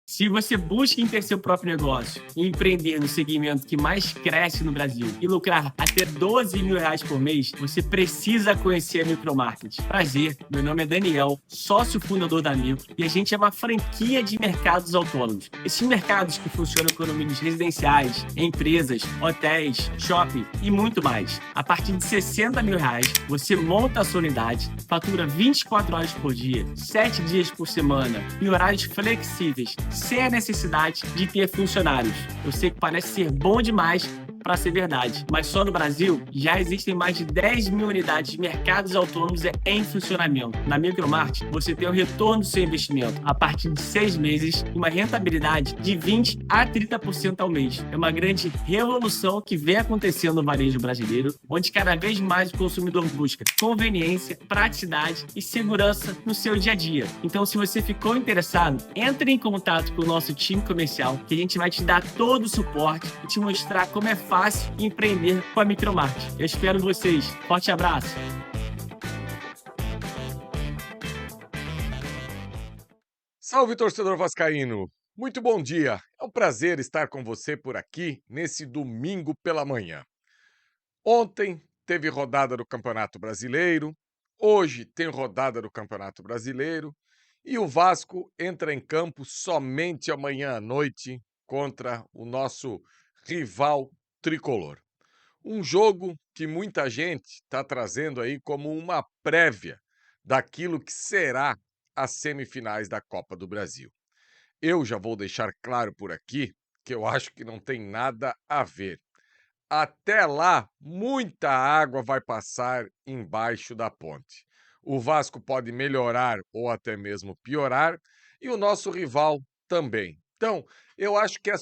Se você busca em ter seu próprio negócio e empreender no segmento que mais cresce no Brasil e lucrar até R$ 12.000 por mês, você precisa conhecer a Micromarket. Prazer, meu nome é Daniel, sócio fundador da Micro, e a gente é uma franquia de mercados autônomos. Esses mercados que funcionam com condomínios residenciais, empresas, hotéis, shopping e muito mais. A partir de R$ 60.000, você monta a sua unidade, fatura 24 horas por dia, 7 dias por semana, em horários flexíveis, sem a necessidade de ter funcionários. Eu sei que parece ser bom demais para ser verdade, mas só no Brasil já existem mais de 10 mil unidades de mercados autônomos em funcionamento. Na Micromarket, você tem o retorno do seu investimento a partir de 6 meses e uma rentabilidade de 20 a 30% ao mês. É uma grande revolução que vem acontecendo no varejo brasileiro, onde cada vez mais o consumidor busca conveniência, praticidade e segurança no seu dia a dia. Então, se você ficou interessado, entre em contato com o nosso time comercial, que a gente vai te dar todo o suporte e te mostrar como é fácil empreender com a Micromarket. Eu espero vocês. Forte abraço. Salve, torcedor vascaíno! Muito bom dia! É um prazer estar com você por aqui nesse domingo pela manhã. Ontem teve rodada do Campeonato Brasileiro, hoje tem rodada do Campeonato Brasileiro e o Vasco entra em campo somente amanhã à noite contra o nosso rival tricolor. Um jogo que muita gente está trazendo aí como uma prévia daquilo que será as semifinais da Copa do Brasil. Eu já vou deixar claro por aqui que eu acho que não tem nada a ver. Até lá, muita água vai passar embaixo da ponte. O Vasco pode melhorar ou até mesmo piorar, e o nosso rival também. Então, eu acho que é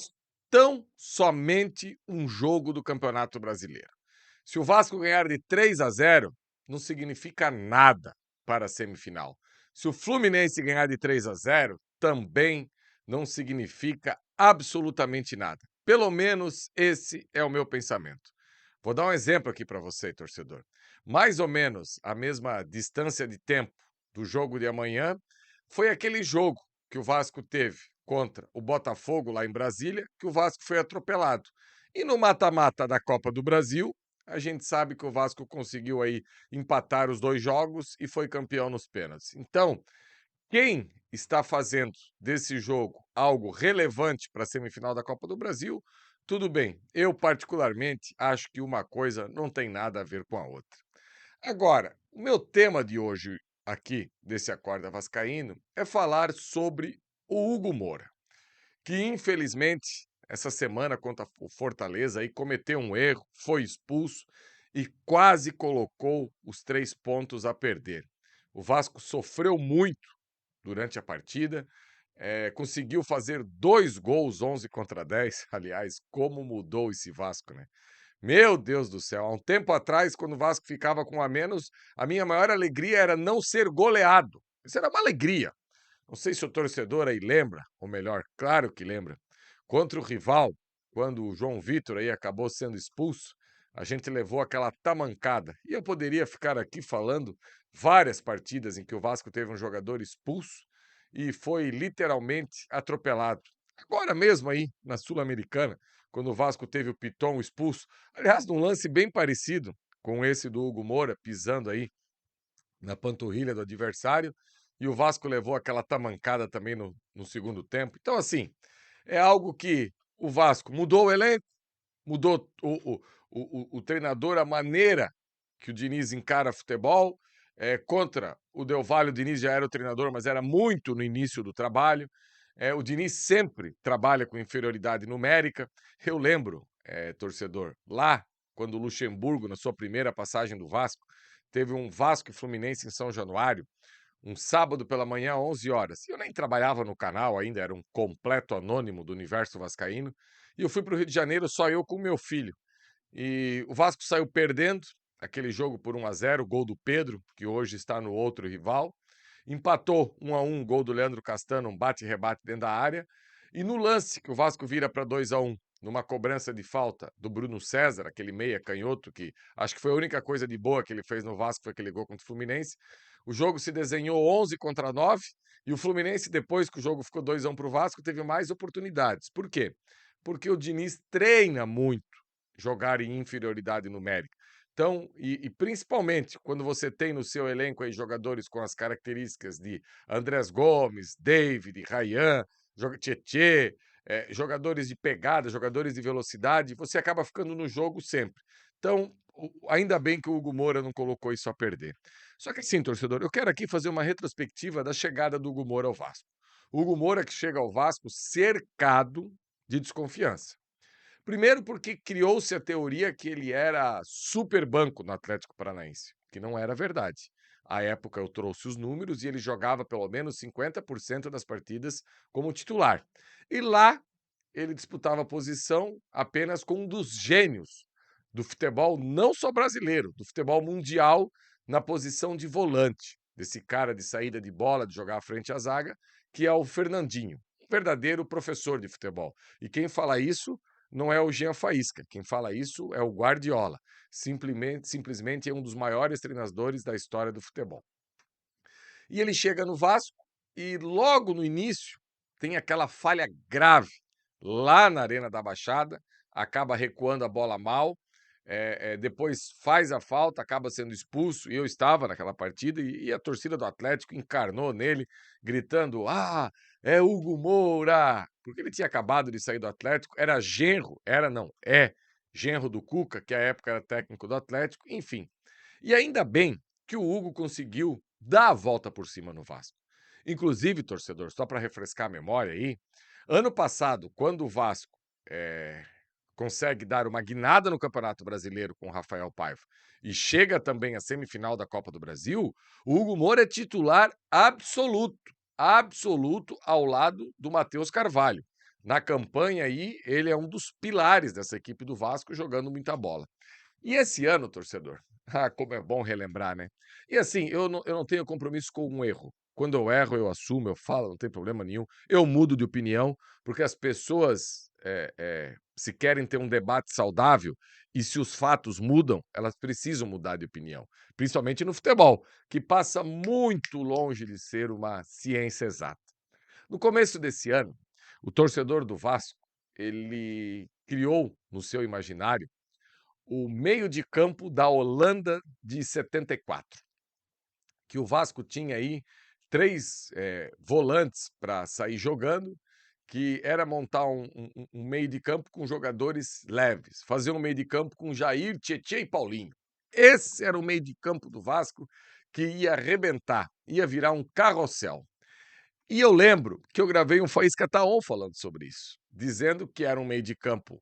tão somente um jogo do Campeonato Brasileiro. Se o Vasco ganhar de 3-0, não significa nada para a semifinal. Se o Fluminense ganhar de 3-0, também não significa absolutamente nada. Pelo menos esse é o meu pensamento. Vou dar um exemplo aqui para você, torcedor. Mais ou menos a mesma distância de tempo do jogo de amanhã foi aquele jogo que o Vasco teve contra o Botafogo lá em Brasília, que o Vasco foi atropelado. E no mata-mata da Copa do Brasil, a gente sabe que o Vasco conseguiu aí empatar os 2 jogos e foi campeão nos pênaltis. Então, quem está fazendo desse jogo algo relevante para a semifinal da Copa do Brasil, tudo bem. Eu, particularmente, acho que uma coisa não tem nada a ver com a outra. Agora, o meu tema de hoje aqui, desse Acorda Vascaíno, é falar sobre o Hugo Moura, que infelizmente, essa semana contra o Fortaleza, aí cometeu um erro, foi expulso e quase colocou os 3 pontos a perder. O Vasco sofreu muito durante a partida, conseguiu fazer 2 gols, 11-10. Aliás, como mudou esse Vasco, né? Meu Deus do céu, há um tempo atrás, quando o Vasco ficava com um a menos, a minha maior alegria era não ser goleado. Isso era uma alegria. Não sei se o torcedor aí lembra, ou melhor, claro que lembra, contra o rival, quando o João Vitor aí acabou sendo expulso, a gente levou aquela tamancada. E eu poderia ficar aqui falando várias partidas em que o Vasco teve um jogador expulso e foi literalmente atropelado. Agora mesmo aí, na Sul-Americana, quando o Vasco teve o Piton expulso, aliás, num lance bem parecido com esse do Hugo Moura, pisando aí na panturrilha do adversário, e o Vasco levou aquela tamancada também no segundo tempo. Então, assim, é algo que o Vasco mudou o elenco, mudou o treinador, a maneira que o Diniz encara futebol. Contra o Del Valle, o Diniz já era o treinador, mas era muito no início do trabalho. O Diniz sempre trabalha com inferioridade numérica. Eu lembro, torcedor, lá, quando o Luxemburgo, na sua primeira passagem do Vasco, teve um Vasco e Fluminense em São Januário, um sábado pela manhã, 11 horas. E eu nem trabalhava no canal ainda, era um completo anônimo do universo vascaíno. E eu fui para o Rio de Janeiro, só eu com meu filho. E o Vasco saiu perdendo aquele jogo por 1-0, gol do Pedro, que hoje está no outro rival. Empatou 1-1, gol do Leandro Castano, um bate-rebate dentro da área. E no lance que o Vasco vira para 2-1, numa cobrança de falta do Bruno César, aquele meia canhoto, que acho que foi a única coisa de boa que ele fez no Vasco, foi aquele gol contra o Fluminense. O jogo se desenhou 11 contra 9, e o Fluminense, depois que o jogo ficou 2-1 para o Vasco, teve mais oportunidades. Por quê? Porque o Diniz treina muito jogar em inferioridade numérica. Então, e principalmente quando você tem no seu elenco aí jogadores com as características de Andrés Gomes, David, Rayan, Tietê, jogadores de pegada, jogadores de velocidade, você acaba ficando no jogo sempre. Então, ainda bem que o Hugo Moura não colocou isso a perder. Só que assim, torcedor, eu quero aqui fazer uma retrospectiva da chegada do Hugo Moura ao Vasco. O Hugo Moura que chega ao Vasco cercado de desconfiança. Primeiro porque criou-se a teoria que ele era super banco no Atlético Paranaense, que não era verdade. À época eu trouxe os números e ele jogava pelo menos 50% das partidas como titular. E lá ele disputava a posição apenas com um dos gênios do futebol, não só brasileiro, do futebol mundial, na posição de volante. Desse cara de saída de bola, de jogar à frente à zaga, que é o Fernandinho, um verdadeiro professor de futebol. E quem fala isso não é o Jean Faísca, quem fala isso é o Guardiola. Simplesmente é um dos maiores treinadores da história do futebol. E ele chega no Vasco e logo no início tem aquela falha grave lá na Arena da Baixada, acaba recuando a bola mal, depois faz a falta, acaba sendo expulso, e eu estava naquela partida, e a torcida do Atlético encarnou nele, gritando, é Hugo Moura, porque ele tinha acabado de sair do Atlético, era genro, era não, é genro do Cuca, que à época era técnico do Atlético, enfim. E ainda bem que o Hugo conseguiu dar a volta por cima no Vasco. Inclusive, torcedor, só para refrescar a memória aí, ano passado, quando o Vasco consegue dar uma guinada no Campeonato Brasileiro com o Rafael Paiva e chega também à semifinal da Copa do Brasil, o Hugo Moura é titular absoluto, absoluto ao lado do Matheus Carvalho. Na campanha aí, ele é um dos pilares dessa equipe do Vasco, jogando muita bola. E esse ano, torcedor, como é bom relembrar, né? E assim, eu não tenho compromisso com um erro. Quando eu erro, eu assumo, eu falo, não tem problema nenhum. Eu mudo de opinião, porque as pessoas, se querem ter um debate saudável e se os fatos mudam, elas precisam mudar de opinião. Principalmente no futebol, que passa muito longe de ser uma ciência exata. No começo desse ano, o torcedor do Vasco, ele criou no seu imaginário o meio de campo da Holanda de 74, que o Vasco tinha aí 3 volantes para sair jogando, que era montar um meio de campo com jogadores leves, fazer um meio de campo com Jair, Tietê e Paulinho. Esse era o meio de campo do Vasco que ia arrebentar, ia virar um carrossel. E eu lembro que eu gravei um Faísca Taon falando sobre isso, dizendo que era um meio de campo,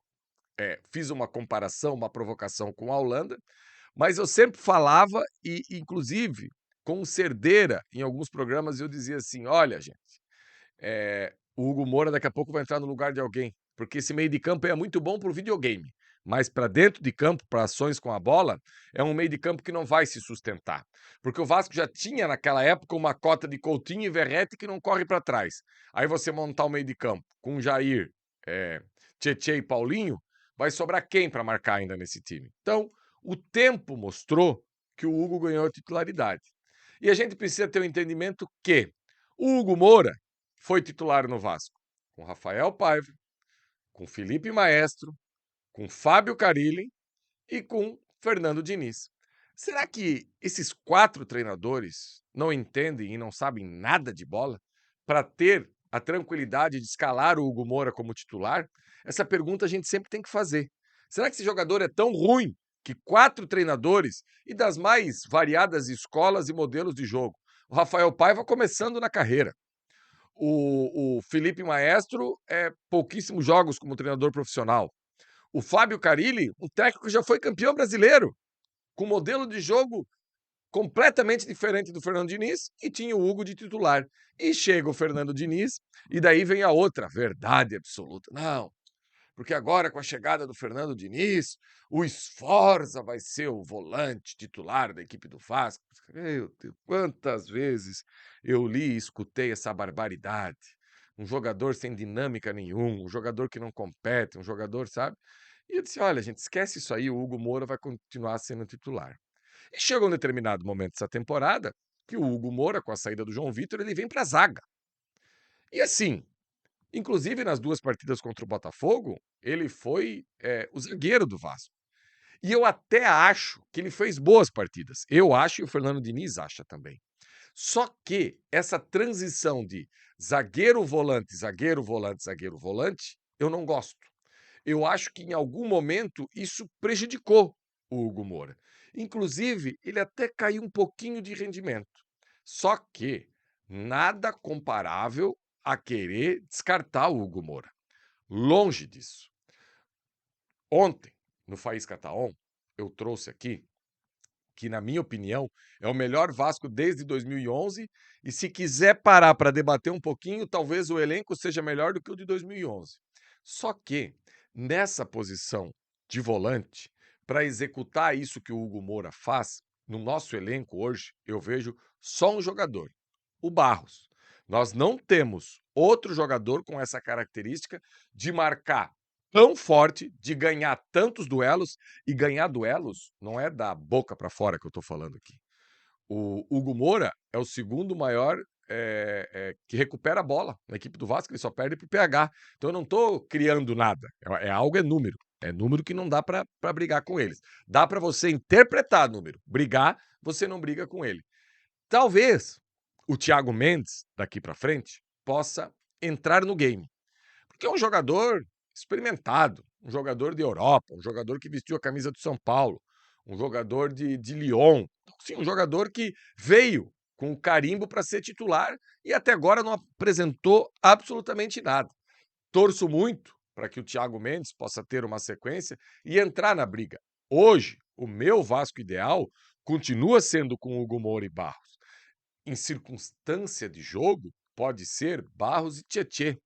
fiz uma comparação, uma provocação com a Holanda, mas eu sempre falava e, inclusive, com o Cerdeira, em alguns programas, eu dizia assim: olha, gente, o Hugo Moura daqui a pouco vai entrar no lugar de alguém, porque esse meio de campo é muito bom para o videogame, mas para dentro de campo, para ações com a bola, é um meio de campo que não vai se sustentar. Porque o Vasco já tinha, naquela época, uma cota de Coutinho e Verratti que não corre para trás. Aí você montar o meio de campo com Jair, Tietê e Paulinho, vai sobrar quem para marcar ainda nesse time? Então, o tempo mostrou que o Hugo ganhou a titularidade. E a gente precisa ter o um entendimento que o Hugo Moura foi titular no Vasco, com Rafael Paiva, com Felipe Maestro, com Fábio Carilli e com Fernando Diniz. Será que esses 4 treinadores não entendem e não sabem nada de bola para ter a tranquilidade de escalar o Hugo Moura como titular? Essa pergunta a gente sempre tem que fazer. Será que esse jogador é tão ruim que 4 treinadores e das mais variadas escolas e modelos de jogo? O Rafael Paiva começando na carreira. O Felipe Maestro pouquíssimos jogos como treinador profissional. O Fábio Carilli, um técnico que já foi campeão brasileiro, com modelo de jogo completamente diferente do Fernando Diniz, e tinha o Hugo de titular. E chega o Fernando Diniz, e daí vem a outra verdade absoluta. Não, porque agora com a chegada do Fernando Diniz, o Sforza vai ser o volante titular da equipe do Vasco. Meu Deus, quantas vezes eu li e escutei essa barbaridade. um jogador sem dinâmica nenhuma, um jogador que não compete, um jogador, sabe? E eu disse: olha, gente, esquece isso aí, o Hugo Moura vai continuar sendo titular. E chegou um determinado momento dessa temporada que o Hugo Moura, com a saída do João Vitor, ele vem para a zaga. E assim, inclusive nas 2 partidas contra o Botafogo, ele foi o zagueiro do Vasco. E eu até acho que ele fez boas partidas. Eu acho e o Fernando Diniz acha também. Só que essa transição de zagueiro, volante, zagueiro, volante, zagueiro, volante, eu não gosto. Eu acho que em algum momento isso prejudicou o Hugo Moura. Inclusive, ele até caiu um pouquinho de rendimento. Só que nada comparável a querer descartar o Hugo Moura. Longe disso. Ontem, no Faísca Tá On, eu trouxe aqui que, na minha opinião, é o melhor Vasco desde 2011, e se quiser parar para debater um pouquinho, talvez o elenco seja melhor do que o de 2011. Só que, nessa posição de volante, para executar isso que o Hugo Moura faz, no nosso elenco hoje, eu vejo só um jogador, o Barros. Nós não temos outro jogador com essa característica de marcar tão forte, de ganhar tantos duelos, e ganhar duelos não é da boca para fora que eu estou falando aqui. O Hugo Moura é o segundo maior que recupera a bola na equipe do Vasco, ele só perde para o PH. Então eu não estou criando nada, é número. É número que não dá para brigar com eles. Dá para você interpretar número. Brigar, você não briga com ele. Talvez o Thiago Mendes, daqui para frente, possa entrar no game. Porque é um jogador experimentado, um jogador de Europa, um jogador que vestiu a camisa do São Paulo, um jogador de Lyon. Sim, um jogador que veio com o carimbo para ser titular e até agora não apresentou absolutamente nada. Torço muito para que o Thiago Mendes possa ter uma sequência e entrar na briga. Hoje, o meu Vasco ideal continua sendo com Hugo Moura e Barros. Em circunstância de jogo, pode ser Barros e Tietê.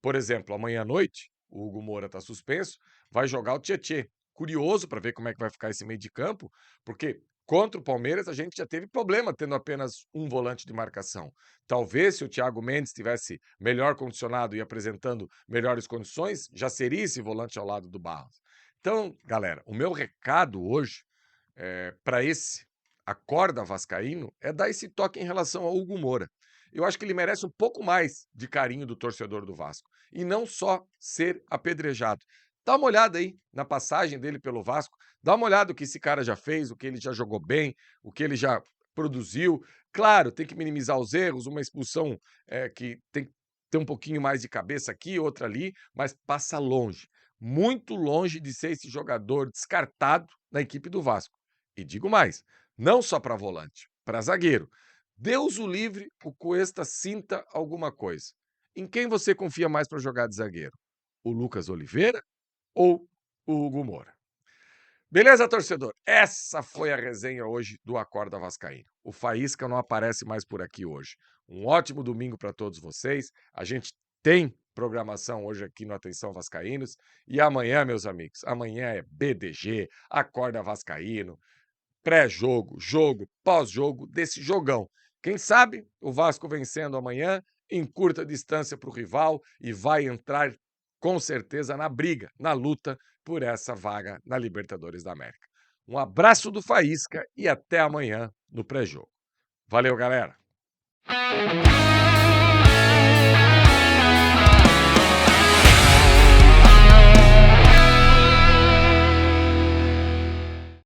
Por exemplo, amanhã à noite, o Hugo Moura está suspenso, vai jogar o Tietê. Curioso para ver como é que vai ficar esse meio de campo, porque contra o Palmeiras a gente já teve problema tendo apenas um volante de marcação. Talvez se o Thiago Mendes estivesse melhor condicionado e apresentando melhores condições, já seria esse volante ao lado do Barros. Então, galera, o meu recado hoje para esse acorda vascaíno é dar esse toque em relação ao Hugo Moura. Eu acho que ele merece um pouco mais de carinho do torcedor do Vasco e não só ser apedrejado. Dá uma olhada aí na passagem dele pelo Vasco, dá uma olhada o que esse cara já fez, o que ele já jogou bem, o que ele já produziu. Claro, tem que minimizar os erros, uma expulsão que tem que ter um pouquinho mais de cabeça aqui, outra ali, mas passa longe, muito longe de ser esse jogador descartado na equipe do Vasco. E digo mais, não só para volante, para zagueiro. Deus o livre, o Cuesta sinta alguma coisa. Em quem você confia mais para jogar de zagueiro? O Lucas Oliveira ou o Hugo Moura? Beleza, torcedor? Essa foi a resenha hoje do Acorda Vascaíno. O Faísca não aparece mais por aqui hoje. Um ótimo domingo para todos vocês. A gente tem programação hoje aqui no Atenção Vascaínos. E amanhã, meus amigos, amanhã é BDG, Acorda Vascaíno, pré-jogo, jogo, pós-jogo desse jogão. Quem sabe o Vasco vencendo amanhã, encurta a distância para o rival e vai entrar com certeza na briga, na luta por essa vaga na Libertadores da América. Um abraço do Faísca e até amanhã no pré-jogo. Valeu, galera!